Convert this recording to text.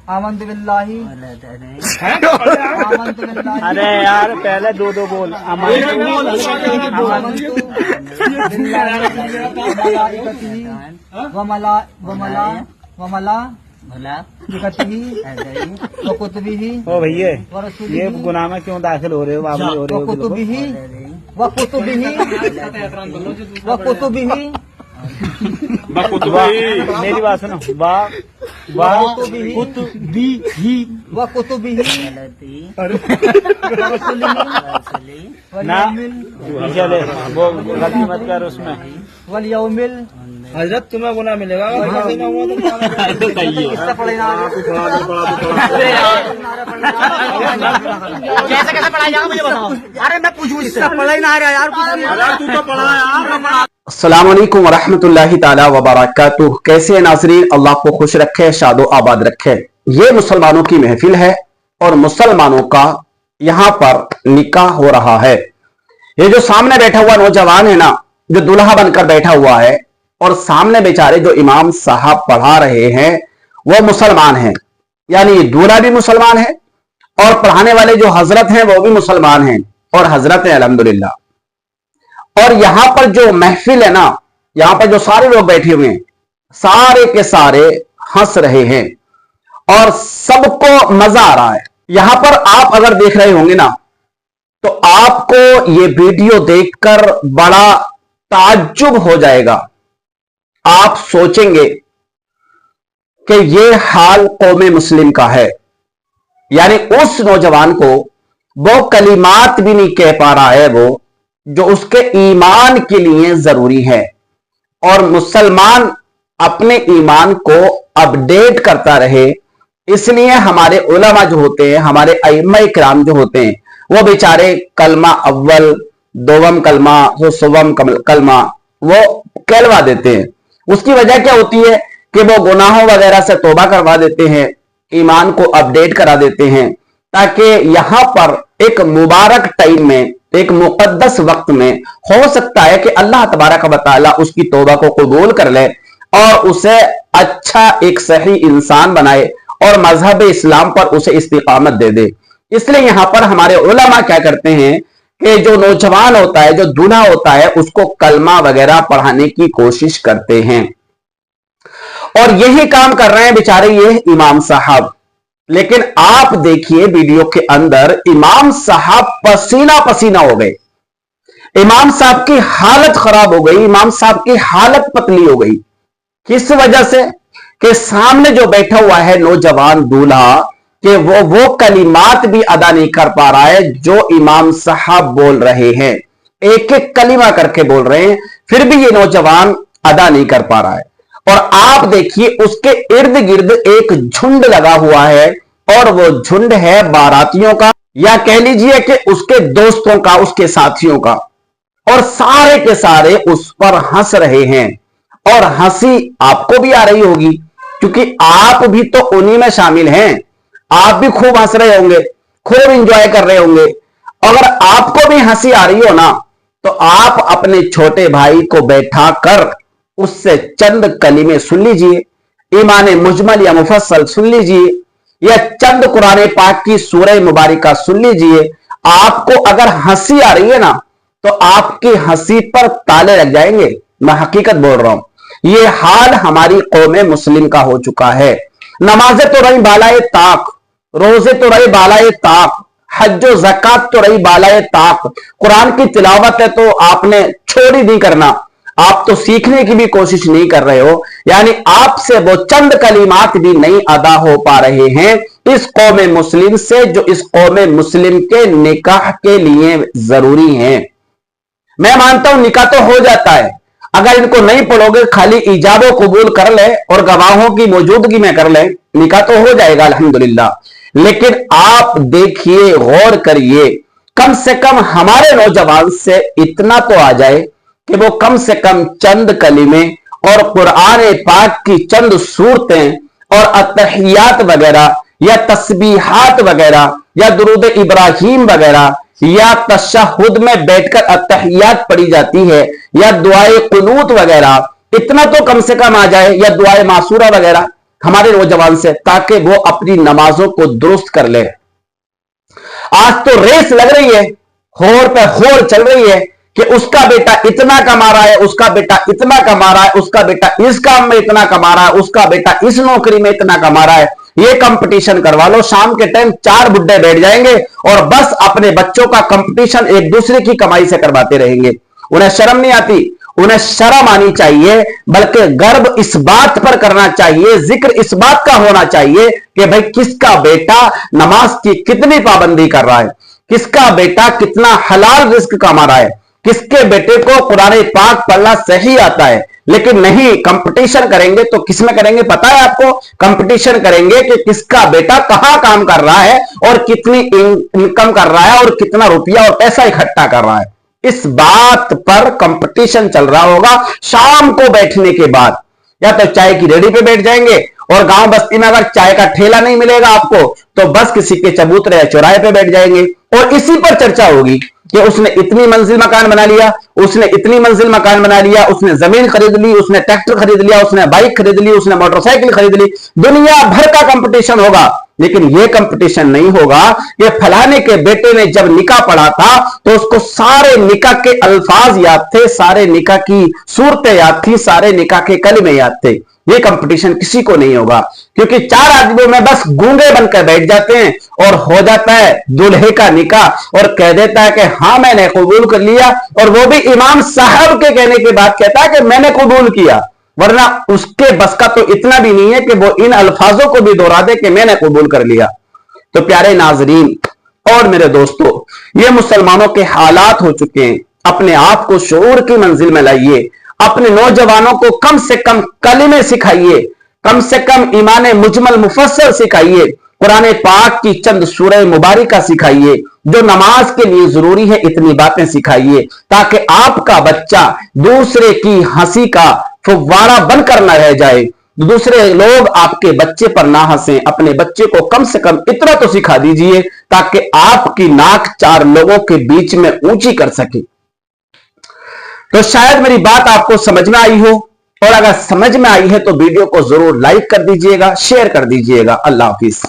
आमंतु बिल्लाहि आमंतु बिल्लाहि अरे यार पहले दो दो बोल आमंतु बिल्लाहि व मलाइकतिहि व कुतुबिहि ओ भैया व रसूलिहि ये गुनाह में क्यों दाखिल हो रहे हो बाबू हो रहे व हो बिल्कुल। कुतुबिहि व कुतुबिहि व कुतुबिहि वाह, मेरी बात सुनो वाह वाह कुतुबिहि व कुतुबिहि ना चले वो गलती मत कर उसमें वल यौमिल हजरत तुम्हें गुनाह मिलेगा इससे पढ़े ना कैसे कैसे पढ़ाई जाएगा मुझे बताओ। अरे मैं पूछूं इससे पढ़े ना रहा यार तू तो पढ़ा यार। अस्सलाम वालेकुम वरहमतुल्लाहि ताला वबरकातुह। कैसे हैं नाज़रीन, अल्लाह को खुश रखे, शादो आबाद रखे। ये मुसलमानों की महफिल है और मुसलमानों का यहाँ पर निकाह हो रहा है। ये जो सामने बैठा हुआ नौजवान है ना, जो दुल्हा बनकर बैठा हुआ है, और सामने बेचारे जो इमाम साहब पढ़ा रहे हैं वो मुसलमान हैं, यानी दूल्हा भी मुसलमान है और पढ़ाने वाले जो हजरत हैं वो भी मुसलमान हैं और हजरत हैं अल्हम्दुलिल्लाह। और यहां पर जो महफिल है ना, यहां पर जो सारे लोग बैठे हुए हैं, सारे के सारे हंस रहे हैं और सबको मजा आ रहा है। यहां पर आप अगर देख रहे होंगे ना, तो आपको ये वीडियो देखकर बड़ा ताज्जुब हो जाएगा। आप सोचेंगे कि ये हाल कौमे मुस्लिम का है, यानी उस नौजवान को वो कलिमात भी नहीं कह पा रहा है वो जो उसके ईमान के लिए जरूरी है। और मुसलमान अपने ईमान को अपडेट करता रहे, इसलिए हमारे उलमा जो होते हैं, हमारे अइम्मा इकराम जो होते हैं, वो बेचारे कलमा अव्वल, दोवम कलमा, सुवम कलमा वो कहलवा देते हैं। उसकी वजह क्या होती है कि वो गुनाहों वगैरह से तौबा करवा देते हैं, ईमान को अपडेट करा देते हैं, ताकि यहां पर एक मुबारक टाइम में, एक मुकद्दस वक्त में हो सकता है कि अल्लाह तबारक व तआला उसकी तौबा को कबूल कर ले और उसे अच्छा एक सही इंसान बनाए और मजहब इस्लाम पर उसे इस्तिकामत दे दे। इसलिए यहां पर हमारे उलमा क्या करते हैं कि जो नौजवान होता है, जो दूल्हा होता है, उसको कलमा वगैरह पढ़ाने की कोशिश करते हैं। और यही काम कर रहे हैं बेचारे ये इमाम साहब। लेकिन आप देखिए वीडियो के अंदर इमाम साहब पसीना पसीना हो गए, इमाम साहब की हालत खराब हो गई, इमाम साहब की हालत पतली हो गई। किस वजह से कि सामने जो बैठा हुआ है नौजवान दूल्हा, कि वो कलिमात भी अदा नहीं कर पा रहा है जो इमाम साहब बोल रहे हैं। एक एक कलिमा करके बोल रहे हैं, फिर भी ये नौजवान अदा नहीं कर पा रहा है। और आप देखिए उसके इर्द गिर्द एक झुंड लगा हुआ है, और वो झुंड है बारातियों का, या कह लीजिए कि उसके दोस्तों का, उसके साथियों का। और सारे के सारे उस पर हंस रहे हैं, और हंसी आपको भी आ रही होगी क्योंकि आप भी तो उन्हीं में शामिल हैं। आप भी खूब हंस रहे होंगे, खूब एंजॉय कर रहे होंगे। अगर आपको भी हंसी आ रही हो ना, तो आप अपने छोटे भाई को बैठा कर उससे चंद कलीमे सुन लीजिए, ईमान मुजमल या मुफस्सल सुन लीजिए, या चंद कुरान पाक की सूरह मुबारका सुन लीजिए। आपको अगर हंसी आ रही है ना, तो आपकी हंसी पर ताले लग जाएंगे। मैं हकीकत बोल रहा हूं, ये हाल हमारी कौमे मुस्लिम का हो चुका है। नमाजें तो रही बालाए ताक, रोजे तो रही बालाए ताक, हज्जो ज़कात तो रही बालाए ताक, कुरान की तिलावत है तो आपने छोड़ ही नहीं करना, आप तो सीखने की भी कोशिश नहीं कर रहे हो। यानी आपसे वो चंद कलिमात भी नहीं अदा हो पा रहे हैं इस कौमे मुस्लिम से, जो इस कौमे मुस्लिम के निकाह के लिए जरूरी है। मैं मानता हूं निकाह तो हो जाता है, अगर इनको नहीं पढ़ोगे, खाली इजाबो कबूल कर ले और गवाहों की मौजूदगी में कर ले, निकाह तो हो जाएगा अल्हम्दुलिल्लाह। लेकिन आप देखिए, गौर करिए, कम से कम हमारे नौजवान से इतना तो आ जाए कि वो कम से कम चंद कलीमे और कुरान पाक की चंद सूरतें और अतहियात वगैरह या तस्बीहात वगैरह या दुरूद इब्राहिम वगैरह या तशहुद में बैठकर अतहियात पढ़ी जाती है या दुआए कुनूत वगैरह, इतना तो कम से कम आ जाए, या दुआए मासूरा वगैरह, हमारे नौजवान से, ताकि वो अपनी नमाजों को दुरुस्त कर ले। आज तो रेस लग रही है, होर पे होर चल रही है कि उसका बेटा इतना कमा रहा है, उसका बेटा इतना कमा रहा है, उसका बेटा इस काम में इतना कमा रहा है, उसका बेटा इस नौकरी में इतना कमा रहा है। ये कंपटीशन करवा लो। शाम के टाइम 4 बुड्ढे बैठ जाएंगे और बस अपने बच्चों का कंपटीशन एक दूसरे की कमाई से करवाते रहेंगे। उन्हें शर्म नहीं आती? उन्हें शर्म आनी चाहिए, बल्कि गर्व इस बात पर करना चाहिए, जिक्र इस बात का होना चाहिए कि भाई किसका बेटा नमाज की कितनी पाबंदी कर रहा है, किसका बेटा कितना हलाल रिस्क कमा रहा है, किसके बेटे को कुरान पाक पढ़ना सही आता है। लेकिन नहीं, कंपटीशन करेंगे तो किसमें करेंगे पता है आपको? कंपटीशन करेंगे कि किसका बेटा कहां काम कर रहा है और कितनी इनकम कर रहा है और कितना रुपया और पैसा इकट्ठा कर रहा है। इस बात पर कंपटीशन चल रहा होगा। शाम को बैठने के बाद या तो चाय की रेडी पे बैठ जाएंगे, और गांव बस्ती में अगर चाय का ठेला नहीं मिलेगा आपको तो बस किसी के चबूतरे या चौराहे पे बैठ जाएंगे, और इसी पर चर्चा होगी कि उसने इतनी मंजिल मकान बना लिया, उसने इतनी मंजिल मकान बना लिया, उसने जमीन खरीद ली, उसने ट्रैक्टर खरीद लिया, उसने बाइक खरीद ली, उसने मोटरसाइकिल खरीद ली। दुनिया भर का कंपटीशन होगा, लेकिन यह कंपटीशन नहीं होगा कि फलाने के बेटे ने जब निकाह पढ़ा था तो उसको सारे निकाह के अल्फाज याद थे, सारे निकाह की सूरतें याद थी, सारे निकाह के कलमे याद थे। ये कंपटीशन किसी को नहीं होगा, क्योंकि 4 आदमियों में बस गूंगे बनकर बैठ जाते हैं और हो जाता है दूल्हे का निकाह, और कह देता है कि हाँ मैंने कबूल कर लिया, और वो भी इमाम साहब के कहने के बाद कहता है कि मैंने कबूल किया, वरना उसके बस का तो इतना भी नहीं है कि वो इन अल्फाजों को भी दोहरा दे कि मैंने कबूल कर लिया। तो प्यारे नाजरीन और मेरे दोस्तों, ये मुसलमानों के हालात हो चुके हैं। अपने आप को शऊर की मंजिल में लाइए, अपने नौजवानों को कम से कम कलिमे सिखाइए, कम से कम ईमान मुजमल मुफस्सल सिखाइए, कुरान पाक की चंद सूरह मुबारका सिखाइए, जो नमाज के लिए जरूरी है इतनी बातें सिखाइए, ताकि आपका बच्चा दूसरे की हंसी का फुव्वारा बनकर न रह जाए, दूसरे लोग आपके बच्चे पर ना हंसें। अपने बच्चे को कम से कम इतना तो सिखा दीजिए ताकि आपकी नाक 4 लोगों के बीच में ऊंची कर सके। तो शायद मेरी बात आपको समझ में आई हो, और अगर समझ में आई है तो वीडियो को जरूर लाइक कर दीजिएगा, शेयर कर दीजिएगा। अल्लाह हाफिज।